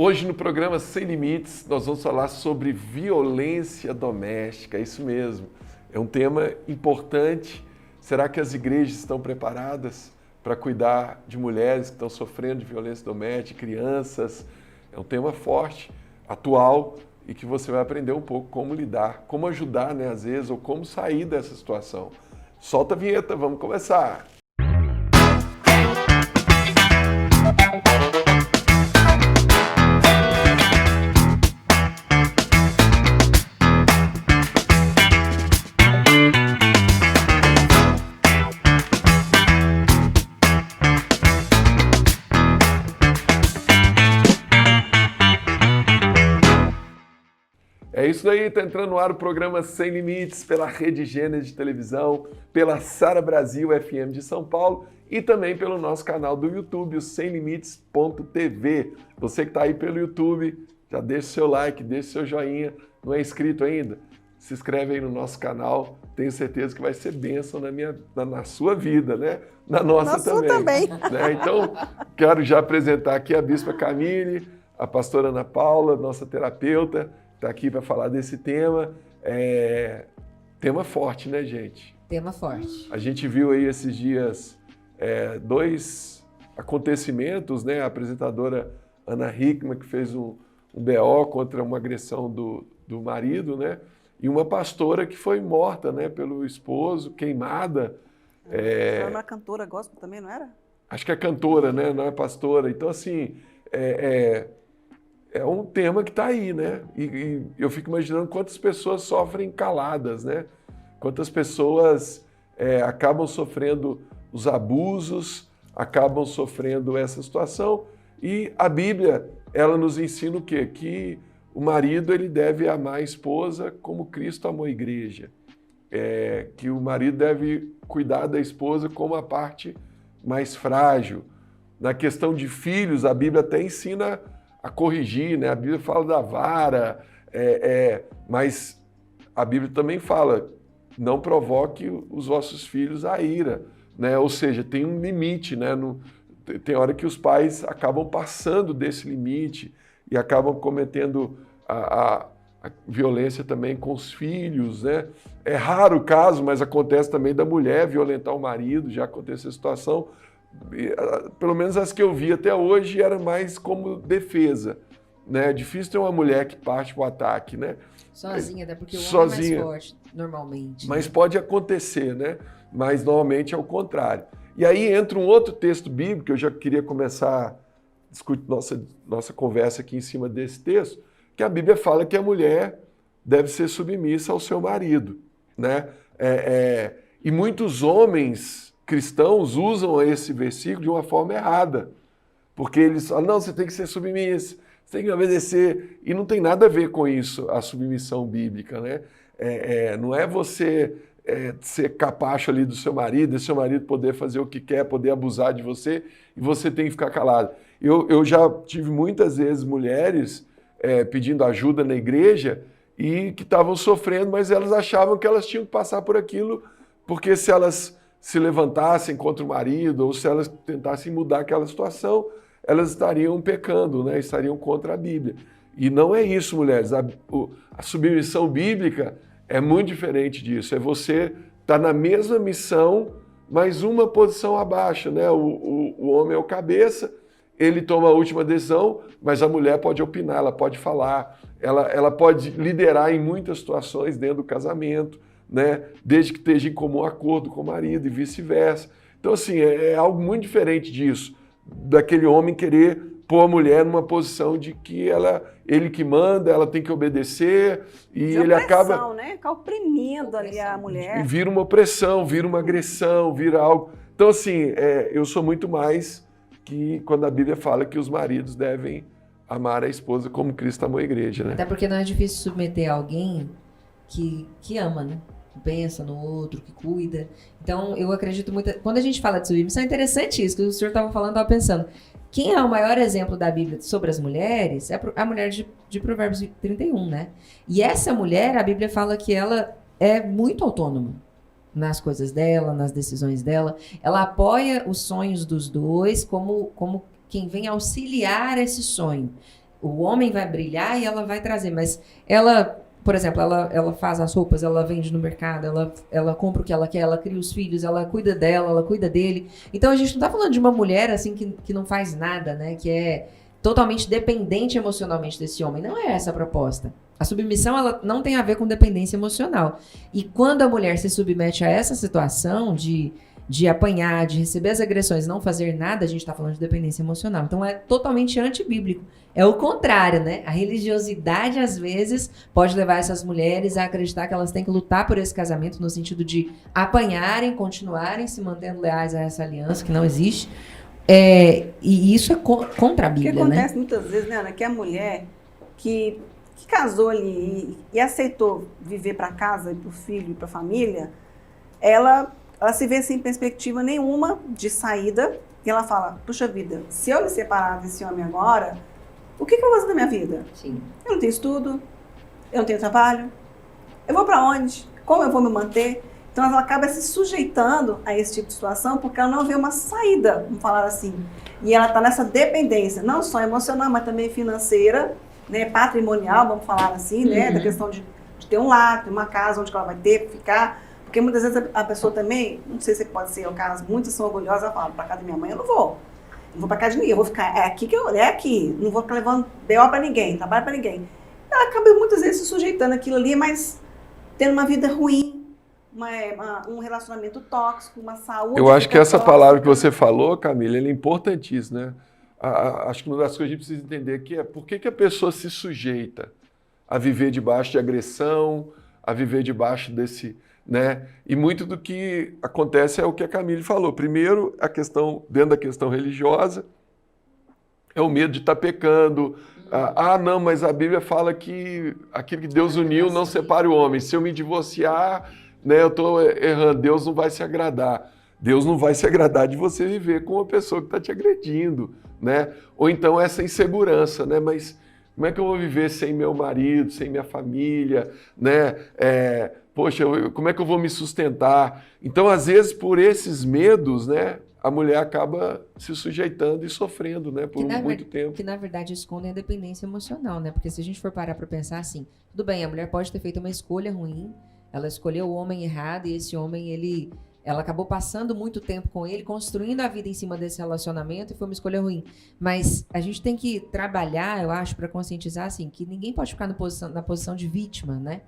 Hoje no programa Sem Limites nós vamos falar sobre violência doméstica, é isso mesmo. É um tema importante. Será que as igrejas estão preparadas para cuidar de mulheres que estão sofrendo de violência doméstica, crianças? É um tema forte, atual e que você vai aprender um pouco como lidar, como ajudar, né, às vezes, ou como sair dessa situação. Solta a vinheta, vamos começar! É isso aí, está entrando no ar o programa Sem Limites pela Rede Gênesis de televisão, pela Sara Brasil FM de São Paulo e também pelo nosso canal do YouTube, o semlimites.tv. Você que está aí pelo YouTube, já deixa o seu like, deixa o seu joinha. Não é inscrito ainda? Se inscreve aí no nosso canal. Tenho certeza que vai ser bênção na sua vida, né? Na nossa também. Né? Então, quero já apresentar aqui a Bispa Camille, a pastora Ana Paula, nossa terapeuta, está aqui para falar desse tema. Tema forte, né, gente? Tema forte. A gente viu aí esses dias dois acontecimentos, né? A apresentadora Ana Hickman, que fez um BO contra uma agressão do marido, né? E uma pastora que foi morta, né, pelo esposo, queimada. Era uma cantora gospel também, não era? Acho que é cantora, né? Não é pastora. Então, assim, é um tema que está aí, né? E eu fico imaginando quantas pessoas sofrem caladas, né? Quantas pessoas acabam sofrendo os abusos, acabam sofrendo essa situação. E a Bíblia, ela nos ensina o quê? Que o marido ele deve amar a esposa como Cristo amou a igreja. Que o marido deve cuidar da esposa como a parte mais frágil. Na questão de filhos, a Bíblia até ensina a corrigir, né? A Bíblia fala da vara, mas a Bíblia também fala, não provoque os vossos filhos a ira, né? Ou seja, tem um limite, né? Tem hora que os pais acabam passando desse limite e acabam cometendo a violência também com os filhos, né? É raro o caso, mas acontece também da mulher violentar o marido, já aconteceu a situação. Pelo menos as que eu vi até hoje era mais como defesa, né? É difícil ter uma mulher que parte para o ataque, né? Sozinha, até porque o homem sozinha, é mais forte, normalmente. Mas pode acontecer, né? Mas normalmente é o contrário. E aí entra um outro texto bíblico, que eu já queria começar a discutir nossa conversa aqui em cima desse texto, que a Bíblia fala que a mulher deve ser submissa ao seu marido, né? E muitos homens cristãos usam esse versículo de uma forma errada, porque eles falam, não, você tem que ser submissa, você tem que obedecer, e não tem nada a ver com isso, a submissão bíblica, né? Não é você ser capacho ali do seu marido, e seu marido poder fazer o que quer, poder abusar de você, e você tem que ficar calado. Eu já tive muitas vezes mulheres pedindo ajuda na igreja e que estavam sofrendo, mas elas achavam que elas tinham que passar por aquilo, porque se elas se levantassem contra o marido ou se elas tentassem mudar aquela situação, elas estariam pecando, né? Estariam contra a Bíblia. E não é isso, mulheres. A submissão bíblica é muito diferente disso. É você estar na mesma missão, mas uma posição abaixo, né? O homem é o cabeça, ele toma a última decisão, mas a mulher pode opinar, ela pode falar, ela pode liderar em muitas situações dentro do casamento, né? Desde que esteja em comum acordo com o marido e vice-versa. Então, assim, é algo muito diferente disso, daquele homem querer pôr a mulher numa posição de que ele que manda, ela tem que obedecer, e de ele opressão, acaba... né? Ficar oprimindo ali a mulher. E vira uma opressão, vira uma agressão, vira algo... Então, assim, eu sou muito mais que quando a Bíblia fala que os maridos devem amar a esposa como Cristo amou a igreja, né? Até porque não é difícil submeter alguém que ama, né? Que pensa no outro, que cuida. Então, eu acredito muito... Quando a gente fala de submissão, é interessante isso, que o senhor estava falando, estava pensando. Quem é o maior exemplo da Bíblia sobre as mulheres é a mulher de Provérbios 31, né? E essa mulher, a Bíblia fala que ela é muito autônoma nas coisas dela, nas decisões dela. Ela apoia os sonhos dos dois como quem vem auxiliar esse sonho. O homem vai brilhar e ela vai trazer, mas ela, por exemplo, ela faz as roupas, ela vende no mercado, ela compra o que ela quer, ela cria os filhos, ela cuida dela, ela cuida dele. Então a gente não tá falando de uma mulher assim que não faz nada, né? Que é totalmente dependente emocionalmente desse homem. Não é essa a proposta. A submissão, ela não tem a ver com dependência emocional. E quando a mulher se submete a essa situação de apanhar, de receber as agressões, não fazer nada, a gente está falando de dependência emocional. Então é totalmente antibíblico. É o contrário, né? A religiosidade, às vezes, pode levar essas mulheres a acreditar que elas têm que lutar por esse casamento, no sentido de apanharem, continuarem se mantendo leais a essa aliança que não existe. E isso é contra a Bíblia, né? O que acontece muitas vezes, né, Ana, que a mulher que casou ali e aceitou viver para casa, para o filho e para a família, ela se vê sem perspectiva nenhuma de saída e ela fala, puxa vida, se eu me separar desse homem agora, o que eu vou fazer na minha vida? Sim. Eu não tenho estudo, eu não tenho trabalho, eu vou para onde? Como eu vou me manter? Então ela acaba se sujeitando a esse tipo de situação porque ela não vê uma saída, vamos falar assim. E ela está nessa dependência, não só emocional, mas também financeira, né, patrimonial, vamos falar assim, né, da questão de ter um lar, ter uma casa onde ela vai ter que ficar. Porque muitas vezes a pessoa também, não sei se pode ser o caso, muitas são orgulhosas, ela fala, para casa da minha mãe eu não vou para casa de ninguém, eu vou ficar, é aqui, não vou ficar levando B.O. para ninguém, trabalho para ninguém. Ela acaba muitas vezes se sujeitando àquilo ali, mas tendo uma vida ruim, um relacionamento tóxico, uma saúde. Eu acho que essa tóxica. palavra que você falou, Camila, ela é importantíssima, né? Acho que uma das coisas que a gente precisa entender aqui é por que a pessoa se sujeita a viver debaixo de agressão, a viver debaixo desse, né? E muito do que acontece é o que a Camille falou. Primeiro, a questão, dentro da questão religiosa, é o medo de estar pecando. Não, mas a Bíblia fala que aquilo que Deus uniu não separe o homem. Se eu me divorciar, né, eu estou errando, Deus não vai se agradar. Deus não vai se agradar de você viver com uma pessoa que está te agredindo, né? Ou então essa insegurança, né? Mas como é que eu vou viver sem meu marido, sem minha família, né? Poxa, como é que eu vou me sustentar? Então, às vezes, por esses medos, né, a mulher acaba se sujeitando e sofrendo, né, por muito tempo. Que, na verdade, escondem a dependência emocional, né? Porque se a gente for parar para pensar assim, tudo bem, a mulher pode ter feito uma escolha ruim, ela escolheu o homem errado e esse homem, ela acabou passando muito tempo com ele, construindo a vida em cima desse relacionamento e foi uma escolha ruim. Mas a gente tem que trabalhar, eu acho, para conscientizar assim, que ninguém pode ficar na posição de vítima, né?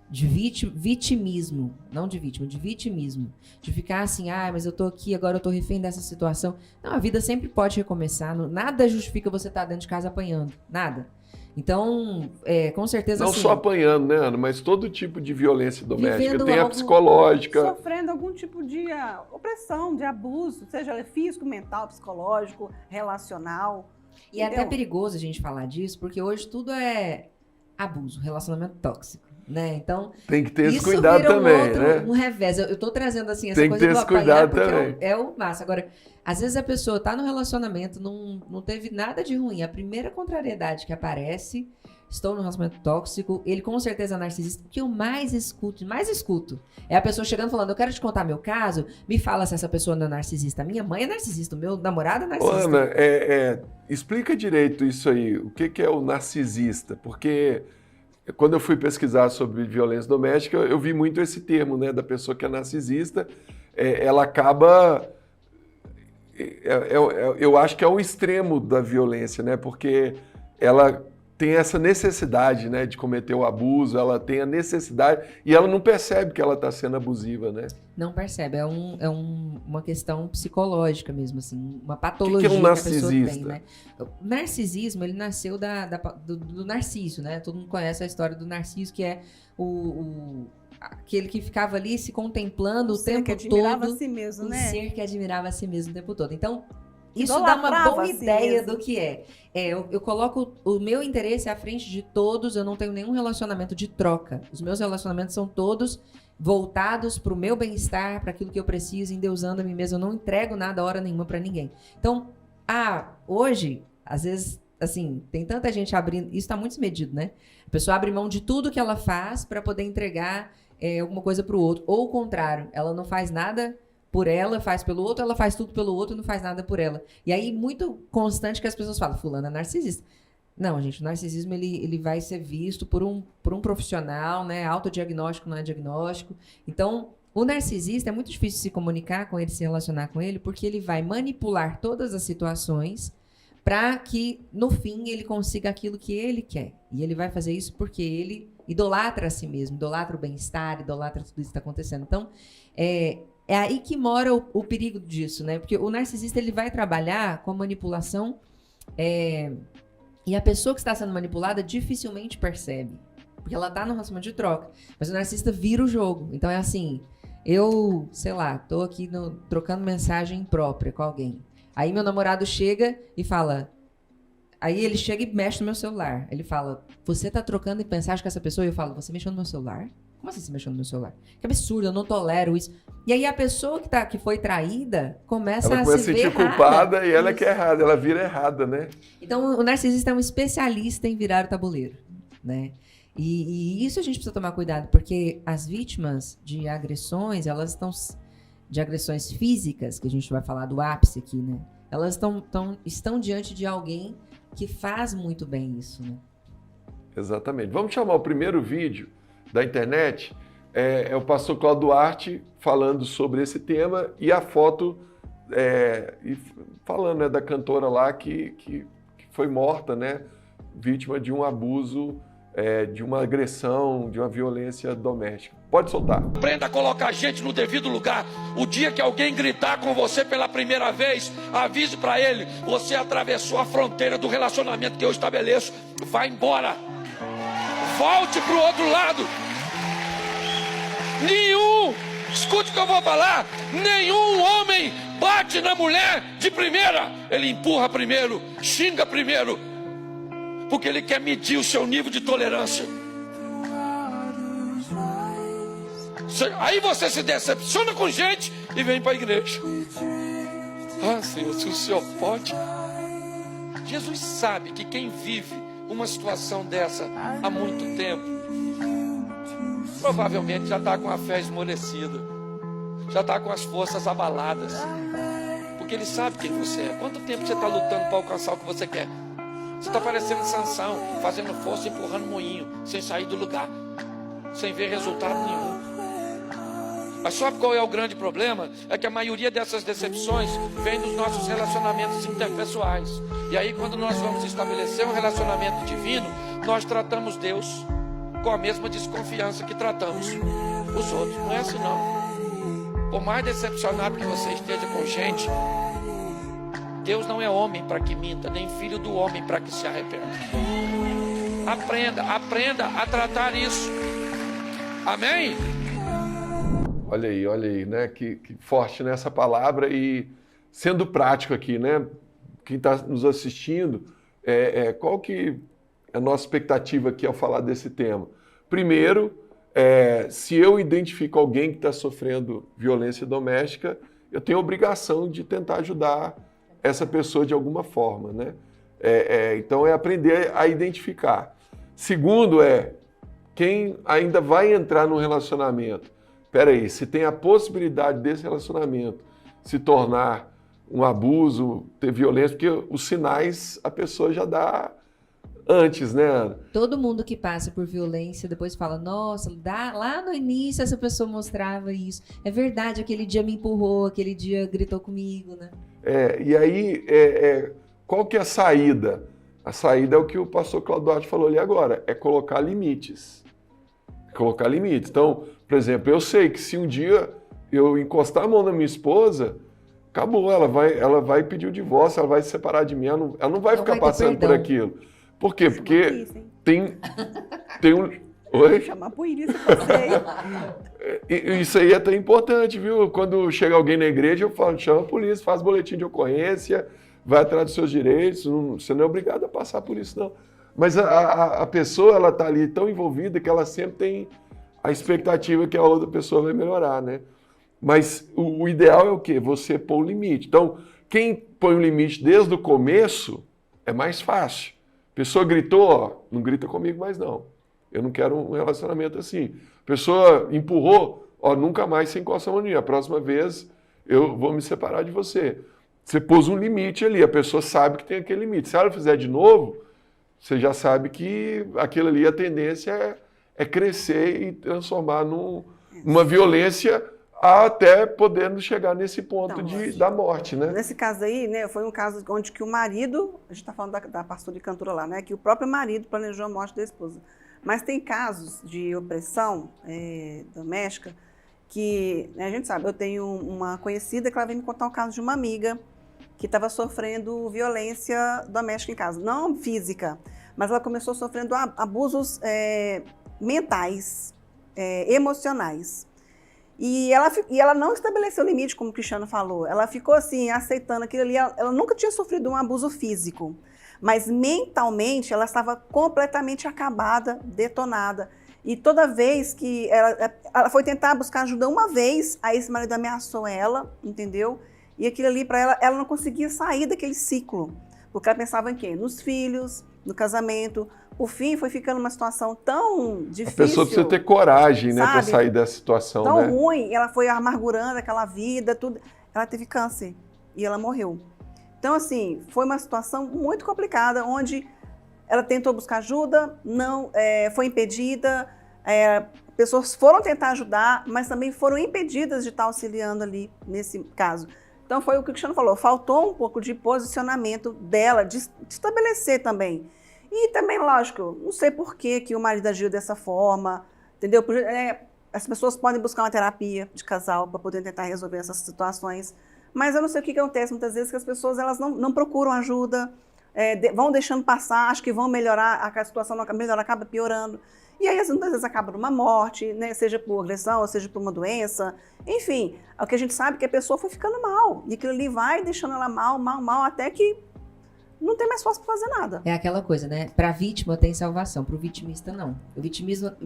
De vitimismo, não de vítima, de vitimismo. De ficar assim, mas eu tô aqui, agora eu tô refém dessa situação. Não, a vida sempre pode recomeçar, nada justifica você estar dentro de casa apanhando, nada. Então, com certeza não assim, só apanhando, né, Ana, mas todo tipo de violência doméstica. Tem a psicológica. Sofrendo algum tipo de opressão, de abuso, seja físico, mental, psicológico, relacional. E é até perigoso a gente falar disso, porque hoje tudo é abuso, relacionamento tóxico. Né? Então, tem que ter esse cuidado também, né? Um revés. Eu tô trazendo assim essa tem coisa que ter do esse cuidado apanhar, também. porque é o massa. Agora, às vezes a pessoa tá no relacionamento, não teve nada de ruim. A primeira contrariedade que aparece, estou no relacionamento tóxico, ele com certeza é narcisista. O que eu mais escuto é a pessoa chegando falando, eu quero te contar meu caso, me fala se essa pessoa não é narcisista. Minha mãe é narcisista, o meu namorado é narcisista. Ana, explica direito isso aí, o que é o narcisista? Porque quando eu fui pesquisar sobre violência doméstica, eu vi muito esse termo, né, da pessoa que é narcisista. Ela acaba... eu acho que é o extremo da violência, né, porque ela tem essa necessidade, né, de cometer o abuso, ela tem a necessidade e ela não percebe que ela está sendo abusiva, né? Não percebe, uma questão psicológica mesmo, assim, uma patologia que é um narcisista? Que a pessoa tem, né? O narcisismo, ele nasceu do Narciso, né? Todo mundo conhece a história do Narciso, que é aquele que ficava ali se contemplando o tempo todo. O ser que admirava a si mesmo, né? O ser que admirava a si mesmo o tempo todo. Então, isso dá uma boa ideia do que é. Eu coloco o meu interesse à frente de todos, eu não tenho nenhum relacionamento de troca. Os meus relacionamentos são todos voltados para o meu bem-estar, para aquilo que eu preciso, endeusando a mim mesma. Eu não entrego nada hora nenhuma para ninguém. Então, hoje, às vezes, assim, tem tanta gente abrindo... Isso está muito desmedido, né? A pessoa abre mão de tudo que ela faz para poder entregar alguma coisa para o outro. Ou o contrário, ela não faz nada por ela, faz pelo outro, ela faz tudo pelo outro e não faz nada por ela. E aí, muito constante que as pessoas falam, fulana é narcisista. Não, gente, o narcisismo ele vai ser visto por um profissional, né? Autodiagnóstico não é diagnóstico. Então, o narcisista é muito difícil se comunicar com ele, se relacionar com ele, porque ele vai manipular todas as situações para que, no fim, ele consiga aquilo que ele quer. E ele vai fazer isso porque ele idolatra a si mesmo, idolatra o bem-estar, idolatra tudo isso que está acontecendo. Então, é aí que mora o perigo disso, né? Porque o narcisista ele vai trabalhar com a manipulação e a pessoa que está sendo manipulada dificilmente percebe. Porque ela está no relacionamento de troca. Mas o narcisista vira o jogo. Então é assim, eu, sei lá, tô aqui trocando mensagem própria com alguém. Aí meu namorado chega e fala... Aí ele chega e mexe no meu celular. Ele fala, você tá trocando mensagem com essa pessoa? E eu falo, você mexeu no meu celular? Como assim você mexeu no meu celular? Que absurdo, eu não tolero isso. E aí a pessoa que foi traída começa a se sentir culpada e ela que é errada, ela vira errada, né? Então o narcisista é um especialista em virar o tabuleiro, né? E isso a gente precisa tomar cuidado, porque as vítimas de agressões, de agressões físicas, que a gente vai falar do ápice aqui, né? Elas estão diante de alguém que faz muito bem isso, né? Exatamente. Vamos chamar o primeiro vídeo da internet, é o pastor Cláudio Duarte falando sobre esse tema e a foto falando, né, da cantora lá que foi morta, né, vítima de um abuso, de uma agressão, de uma violência doméstica. Pode soltar. Aprenda a colocar a gente no devido lugar. O dia que alguém gritar com você pela primeira vez, avise para ele, você atravessou a fronteira do relacionamento que eu estabeleço. Vai embora. Volte para o outro lado. Escute o que eu vou falar. Nenhum homem bate na mulher de primeira. Ele empurra primeiro, xinga primeiro, porque ele quer medir o seu nível de tolerância. Aí você se decepciona com gente e vem para a igreja. Ah, Senhor, se o Senhor pode. Jesus sabe que quem vive uma situação dessa há muito tempo, provavelmente já está com a fé esmorecida, já está com as forças abaladas, porque ele sabe quem você é. Quanto tempo você está lutando para alcançar o que você quer? Você está parecendo Sansão, fazendo força, empurrando moinho, sem sair do lugar, sem ver resultado nenhum. Mas sabe qual é o grande problema? É que a maioria dessas decepções vem dos nossos relacionamentos interpessoais. E aí, quando nós vamos estabelecer um relacionamento divino, nós tratamos Deus com a mesma desconfiança que tratamos os outros. Não é assim, não. Por mais decepcionado que você esteja com gente, Deus não é homem para que minta, nem filho do homem para que se arrependa. Aprenda a tratar isso. Amém? Olha aí, né? Que forte nessa palavra e sendo prático aqui, né? Quem está nos assistindo, qual que é a nossa expectativa aqui ao falar desse tema? Primeiro, se eu identifico alguém que está sofrendo violência doméstica, eu tenho a obrigação de tentar ajudar essa pessoa de alguma forma, né? Então é aprender a identificar. Segundo quem ainda vai entrar no relacionamento. Peraí, se tem a possibilidade desse relacionamento se tornar um abuso, ter violência, porque os sinais a pessoa já dá antes, né, Ana? Todo mundo que passa por violência depois fala, nossa, lá no início essa pessoa mostrava isso. É verdade, aquele dia me empurrou, aquele dia gritou comigo, né? E aí, qual que é a saída? A saída é o que o pastor Cláudio Duarte falou ali agora, é colocar limites. Colocar limites. Então, por exemplo, eu sei que se um dia eu encostar a mão na minha esposa, acabou, ela vai pedir o divórcio, ela vai se separar de mim, ela não vai ficar passando por aquilo. Por quê? Porque tem um... Oi? Chamar a polícia pra você. Isso aí é tão importante, viu? Quando chega alguém na igreja, eu falo, chama a polícia, faz boletim de ocorrência, vai atrás dos seus direitos, você não é obrigado a passar por isso, não. Mas a pessoa, ela está ali tão envolvida que ela sempre tem a expectativa que a outra pessoa vai melhorar, né? Mas o ideal é o quê? Você pôr um limite. Então, quem põe um limite desde o começo, é mais fácil. A pessoa gritou, não grita comigo mais não. Eu não quero um relacionamento assim. A pessoa empurrou, nunca mais você encosta a mão em mim. A próxima vez eu vou me separar de você. Você pôs um limite ali, a pessoa sabe que tem aquele limite. Se ela fizer de novo, você já sabe que aquilo ali, a tendência é crescer e transformar numa violência até podendo chegar nesse ponto da morte, né? Nesse caso aí, né, foi um caso onde que o marido, a gente está falando da pastora de Cantura lá, né, que o próprio marido planejou a morte da esposa. Mas tem casos de opressão doméstica que, né, a gente sabe, eu tenho uma conhecida que ela veio me contar um caso de uma amiga que estava sofrendo violência doméstica em casa. Não física, mas ela começou sofrendo abusos mentais, emocionais. E ela não estabeleceu limite, como o Cristiano falou. Ela ficou assim, aceitando aquilo ali. Ela nunca tinha sofrido um abuso físico. Mas mentalmente ela estava completamente acabada, detonada. E toda vez que ela foi tentar buscar ajuda uma vez, aí esse marido ameaçou ela, entendeu? E aquilo ali para ela não conseguia sair daquele ciclo. Porque ela pensava em quê? Nos filhos, no casamento. Por fim, foi ficando uma situação tão difícil. A pessoa precisa ter coragem, né, para sair dessa situação, tão né? ruim, ela foi amargurando aquela vida, tudo. Ela teve câncer e ela morreu. Então, assim, foi uma situação muito complicada, onde ela tentou buscar ajuda, não foi impedida, pessoas foram tentar ajudar, mas também foram impedidas de estar auxiliando ali nesse caso. Então, foi o que o Cristiano falou, faltou um pouco de posicionamento dela, de estabelecer também. E também, lógico, não sei por que o marido agiu dessa forma, entendeu? As pessoas podem buscar uma terapia de casal para poder tentar resolver essas situações, mas eu não sei o que acontece muitas vezes, que as pessoas elas não procuram ajuda, vão deixando passar, acham que vão melhorar, a situação não melhora, acaba piorando. E aí, muitas vezes, acaba numa morte, né? Seja por agressão, ou seja por uma doença. Enfim, o que a gente sabe é que a pessoa foi ficando mal, e aquilo ali vai deixando ela mal, até que não tem mais força para fazer nada. É aquela coisa, né? Para a vítima tem salvação, para o vitimista não. O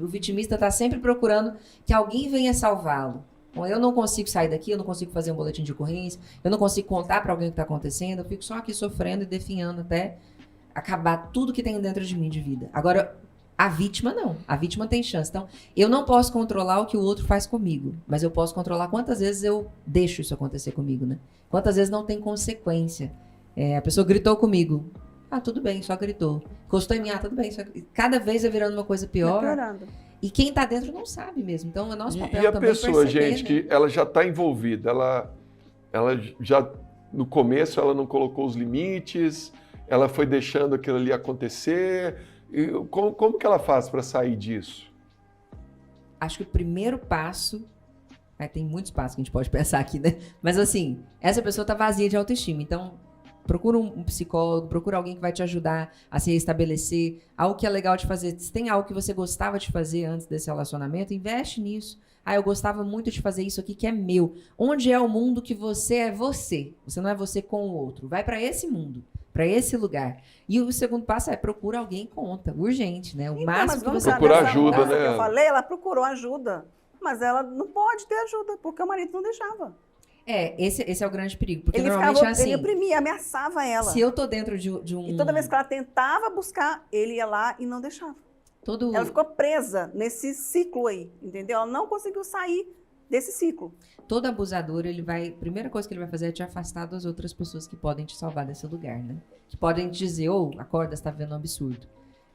vitimista está sempre procurando que alguém venha salvá-lo. Bom, eu não consigo sair daqui, eu não consigo fazer um boletim de ocorrência, eu não consigo contar para alguém o que está acontecendo, eu fico só aqui sofrendo e definhando até acabar tudo que tem dentro de mim de vida. Agora, a vítima não. A vítima tem chance. Então, eu não posso controlar o que o outro faz comigo, mas eu posso controlar quantas vezes eu deixo isso acontecer comigo, né? Quantas vezes não tem consequência. A pessoa gritou comigo. Ah, tudo bem, só gritou. Encostou em mim, tudo bem. Só... Cada vez é virando uma coisa pior. E quem tá dentro não sabe mesmo. Então, o nosso papel também perceber. E a pessoa, gente, né? Que ela já está envolvida. Ela já, no começo, ela não colocou os limites, ela foi deixando aquilo ali acontecer. E como que ela faz para sair disso? Acho que o primeiro passo... tem muitos passos que a gente pode pensar aqui, né? Mas assim, essa pessoa tá vazia de autoestima. Então, procura um psicólogo, procura alguém que vai te ajudar a se restabelecer. Algo que é legal de fazer. Se tem algo que você gostava de fazer antes desse relacionamento, investe nisso. Eu gostava muito de fazer isso aqui que é meu. Onde é o mundo que você é você? Você não é você com o outro. Vai para esse mundo, para esse lugar. E o segundo passo é procura alguém conta, urgente, né? O máximo que você procurar ajuda, né? Eu falei, ela procurou ajuda, mas ela não pode ter ajuda porque o marido não deixava. Esse é o grande perigo, porque ele normalmente é assim. Ele oprimia, ameaçava ela. Se eu tô dentro de um... E toda vez que ela tentava buscar, ele ia lá e não deixava. Ela ficou presa nesse ciclo aí, entendeu? Ela não conseguiu sair desse ciclo. Todo abusador, a primeira coisa que ele vai fazer é te afastar das outras pessoas que podem te salvar desse lugar, né? Que podem te dizer, acorda, você tá vendo um absurdo.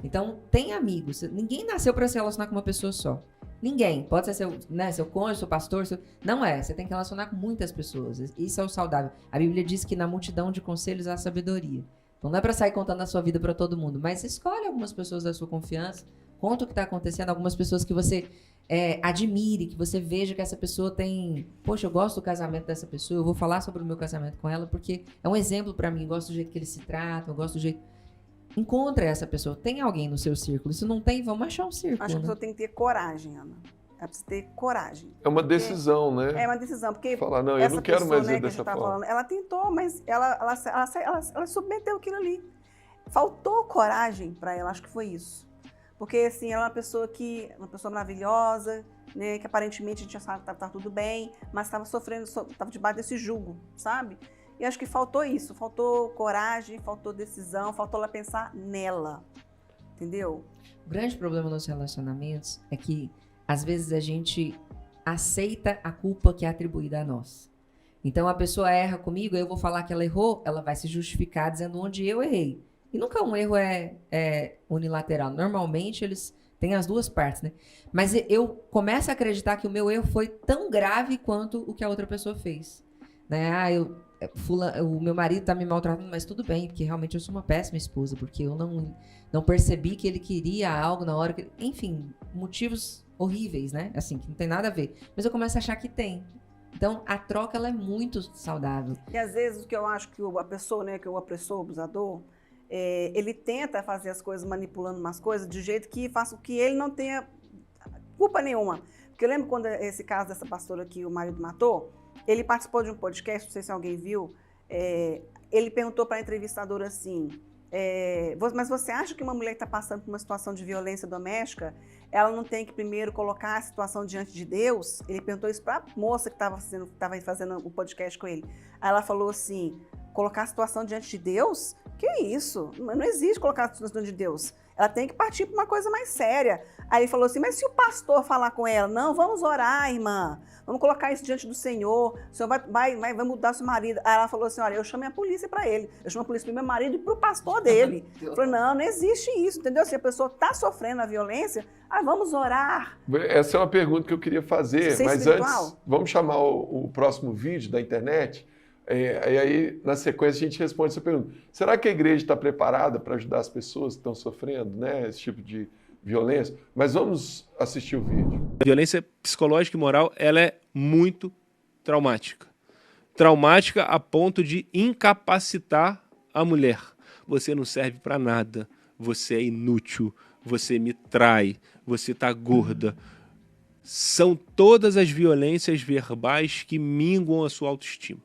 Então, tem amigos. Ninguém nasceu para se relacionar com uma pessoa só. Ninguém. Pode ser seu cônjuge, seu pastor, Não é. Você tem que relacionar com muitas pessoas. Isso é o saudável. A Bíblia diz que na multidão de conselhos há sabedoria. Então, não é para sair contando a sua vida para todo mundo, mas escolhe algumas pessoas da sua confiança, conta o que está acontecendo, algumas pessoas que você admire, que você veja que essa pessoa tem... Poxa, eu gosto do casamento dessa pessoa, eu vou falar sobre o meu casamento com ela, porque é um exemplo para mim. Eu gosto do jeito que eles se tratam, eu gosto do jeito... Encontra essa pessoa. Tem alguém no seu círculo. Se não tem, vamos achar um círculo. Acho que a pessoa tem que ter coragem, Ana. Ela precisa ter coragem. É uma decisão, né? É uma decisão, porque falar, não, eu não quero pessoa, mais ver dessa forma. Falando, ela tentou, mas ela submeteu aquilo ali. Faltou coragem para ela, acho que foi isso. Porque, assim, ela é uma pessoa maravilhosa, né, que aparentemente a gente já sabe que tá tudo bem, mas estava sofrendo, estava debaixo desse jugo, sabe? E acho que faltou isso, faltou coragem, faltou decisão, faltou ela pensar nela, entendeu? O grande problema nos relacionamentos é que, às vezes, a gente aceita a culpa que é atribuída a nós. Então, a pessoa erra comigo, eu vou falar que ela errou, ela vai se justificar dizendo onde eu errei. E nunca um erro é unilateral. Normalmente eles têm as duas partes, né? Mas eu começo a acreditar que o meu erro foi tão grave quanto o que a outra pessoa fez. Né? O meu marido tá me maltratando, mas tudo bem, porque realmente eu sou uma péssima esposa, porque eu não percebi que ele queria algo na hora que... Enfim, motivos horríveis, né? Assim, que não tem nada a ver. Mas eu começo a achar que tem. Então, a troca, ela é muito saudável. E às vezes o que eu acho que a pessoa, né, que o opressor, o abusador, ele tenta fazer as coisas, manipulando umas coisas, de jeito que faça com que ele não tenha culpa nenhuma. Porque eu lembro quando esse caso dessa pastora que o marido matou, ele participou de um podcast, não sei se alguém viu, ele perguntou para a entrevistadora assim, mas você acha que uma mulher que está passando por uma situação de violência doméstica, ela não tem que primeiro colocar a situação diante de Deus? Ele perguntou isso para a moça que estava fazendo o podcast com ele. Aí ela falou assim, colocar a situação diante de Deus? Que isso? Não existe colocar a situação diante de Deus. Ela tem que partir para uma coisa mais séria. Aí ele falou assim, mas se o pastor falar com ela, não, vamos orar, irmã, vamos colocar isso diante do Senhor, o Senhor vai mudar seu marido. Aí ela falou assim, olha, eu chamei a polícia para ele, eu chamei a polícia para o meu marido e para o pastor dele. Falou, não existe isso, entendeu? Se a pessoa está sofrendo a violência, vamos orar. Essa é uma pergunta que eu queria fazer, mas espiritual? Antes, vamos chamar o próximo vídeo da internet, e aí, na sequência, a gente responde essa pergunta. Será que a igreja está preparada para ajudar as pessoas que estão sofrendo, né, esse tipo de violência? Mas vamos assistir o vídeo. A violência psicológica e moral, ela é muito traumática. Traumática a ponto de incapacitar a mulher. Você não serve para nada, você é inútil, você me trai, você está gorda. São todas as violências verbais que minguam a sua autoestima.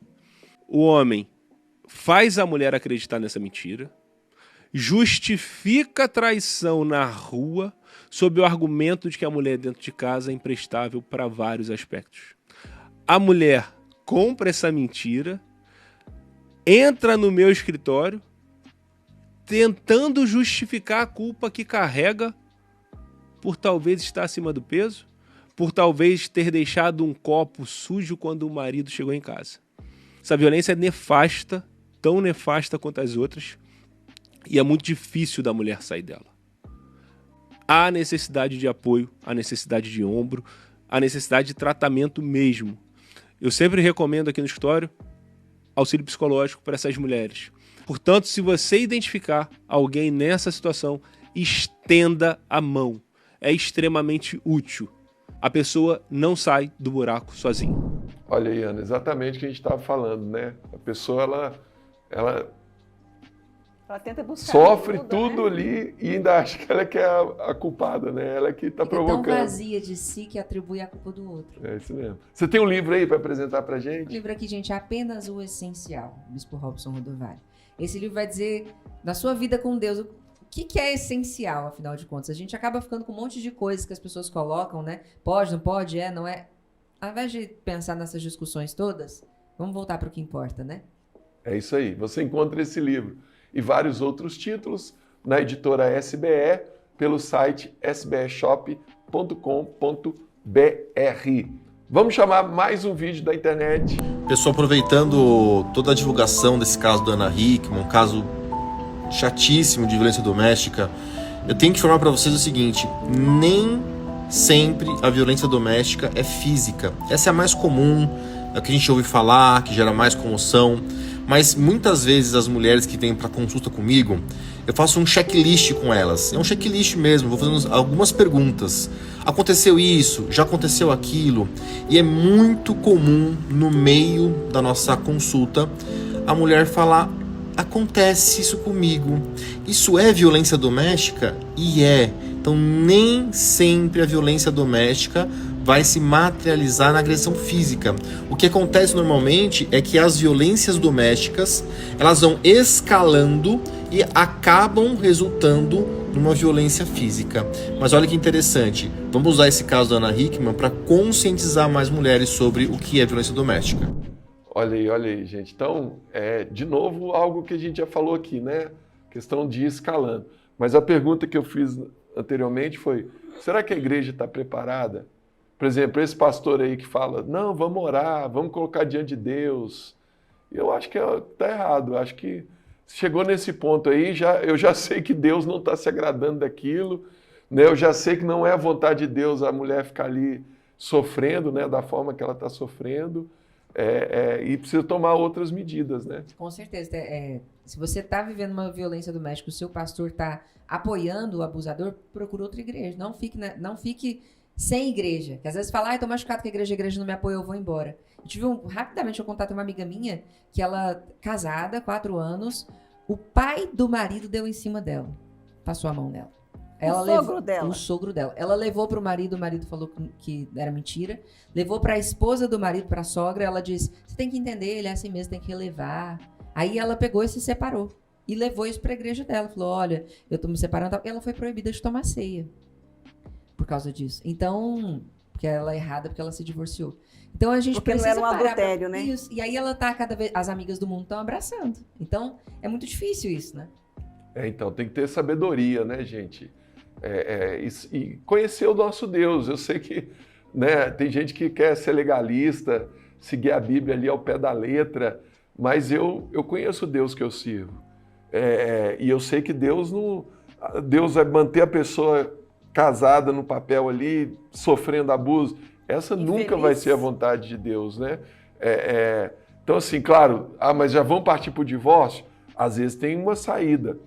O homem faz a mulher acreditar nessa mentira, justifica a traição na rua sob o argumento de que a mulher dentro de casa é imprestável para vários aspectos. A mulher compra essa mentira, entra no meu escritório, tentando justificar a culpa que carrega por talvez estar acima do peso, por talvez ter deixado um copo sujo quando o marido chegou em casa. Essa violência é nefasta, tão nefasta quanto as outras, e é muito difícil da mulher sair dela. Há necessidade de apoio, há necessidade de ombro, há necessidade de tratamento mesmo. Eu sempre recomendo aqui no escritório auxílio psicológico para essas mulheres. Portanto, se você identificar alguém nessa situação, estenda a mão. É extremamente útil. A pessoa não sai do buraco sozinha. Olha aí, Ana, exatamente o que a gente estava falando, né? A pessoa, ela tenta buscar sofre ajuda, tudo, né? Ali e ainda acha que ela que é a culpada, né? Ela que está provocando. É tão vazia de si que atribui a culpa do outro. É isso mesmo. Você tem um livro aí para apresentar para gente? O livro aqui, gente, é Apenas o Essencial, Bispo Robson Rodovalho. Esse livro vai dizer, da sua vida com Deus, o que é essencial, afinal de contas. A gente acaba ficando com um monte de coisas que as pessoas colocam, né? Pode, não pode, não é... Ao invés de pensar nessas discussões todas, vamos voltar para o que importa, né? É isso aí. Você encontra esse livro e vários outros títulos na editora SBE, pelo site sbeshop.com.br. Vamos chamar mais um vídeo da internet. Pessoal, aproveitando toda a divulgação desse caso da Ana Hickman, um caso chatíssimo de violência doméstica, eu tenho que informar para vocês o seguinte: nem sempre a violência doméstica é física. Essa é a mais comum, é o que a gente ouve falar, que gera mais comoção. Mas muitas vezes as mulheres que vêm para consulta comigo, eu faço um checklist com elas. É um checklist mesmo, vou fazendo algumas perguntas. Aconteceu isso? Já aconteceu aquilo? E é muito comum no meio da nossa consulta a mulher falar: acontece isso comigo. Isso é violência doméstica? E é. Então nem sempre a violência doméstica vai se materializar na agressão física. O que acontece normalmente é que as violências domésticas, elas vão escalando e acabam resultando numa violência física. Mas olha que interessante, vamos usar esse caso da Ana Hickman para conscientizar mais mulheres sobre o que é violência doméstica. Olha aí, gente. Então, de novo, algo que a gente já falou aqui, né? Questão de ir escalando. Mas a pergunta que eu fiz anteriormente foi: será que a igreja está preparada? Por exemplo, esse pastor aí que fala: não, vamos orar, vamos colocar diante de Deus. Eu acho que está errado. Eu acho que chegou nesse ponto aí, eu já sei que Deus não está se agradando daquilo, né? Eu já sei que não é a vontade de Deus a mulher ficar ali sofrendo, né? Da forma que ela está sofrendo, e precisa tomar outras medidas, né? Com certeza. Se você está vivendo uma violência doméstica, o seu pastor está apoiando o abusador, procura outra igreja. Não fique sem igreja. Que às vezes fala, estou machucado com a igreja não me apoia, eu vou embora. Rapidamente eu contatei uma amiga minha, que ela, casada, 4 anos, o pai do marido deu em cima dela. Passou a mão nela. O sogro dela. Ela levou para o marido falou que era mentira. Levou para a esposa do marido, para a sogra, ela disse, você tem que entender, ele é assim mesmo, tem que relevar. Aí ela pegou e se separou. E levou isso para a igreja dela. Falou, olha, eu estou me separando. E ela foi proibida de tomar ceia. Por causa disso. Então, porque ela é errada, porque ela se divorciou. Então a gente porque precisa não era um adultério, né? Isso. E aí ela tá cada vez... As amigas do mundo estão abraçando. Então, é muito difícil isso, né? Então, tem que ter sabedoria, né, gente? E conhecer o nosso Deus. Eu sei que, né, tem gente que quer ser legalista, seguir a Bíblia ali ao pé da letra, mas eu conheço o Deus que eu sirvo. E eu sei que Deus vai manter a pessoa casada no papel ali, sofrendo abuso. Essa nunca vai ser a vontade de Deus, né? Então, assim, claro, mas já vão partir para o divórcio? Às vezes tem uma saída.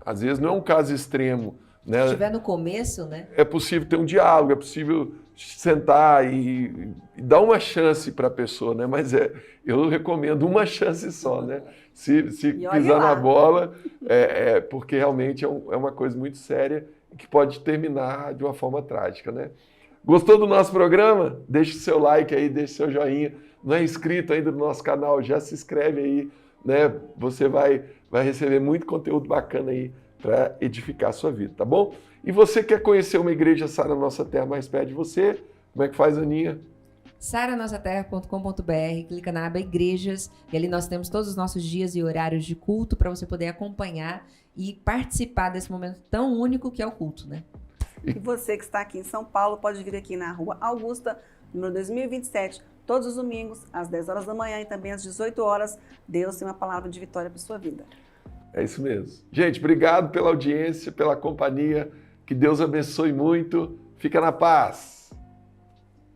Às vezes não é um caso extremo, né? Se estiver no começo, né? É possível ter um diálogo, é possível sentar e dar uma chance para a pessoa, né? Mas eu recomendo uma chance só, né? Se pisar na bola, porque realmente é uma coisa muito séria que pode terminar de uma forma trágica, né? Gostou do nosso programa? Deixe seu like aí, deixe seu joinha. Não é inscrito ainda no nosso canal, já se inscreve aí, né? Você vai receber muito conteúdo bacana aí para edificar a sua vida, tá bom? E você quer conhecer uma igreja Sara Nossa Terra mais perto de você? Como é que faz, Aninha? saranosaterra.com.br, clica na aba Igrejas, e ali nós temos todos os nossos dias e horários de culto para você poder acompanhar e participar desse momento tão único que é o culto, né? E você que está aqui em São Paulo pode vir aqui na Rua Augusta, número 2027, todos os domingos, às 10 horas da manhã e também às 18 horas. Deus tem uma palavra de vitória para sua vida. É isso mesmo. Gente, obrigado pela audiência, pela companhia. Que Deus abençoe muito. Fica na paz.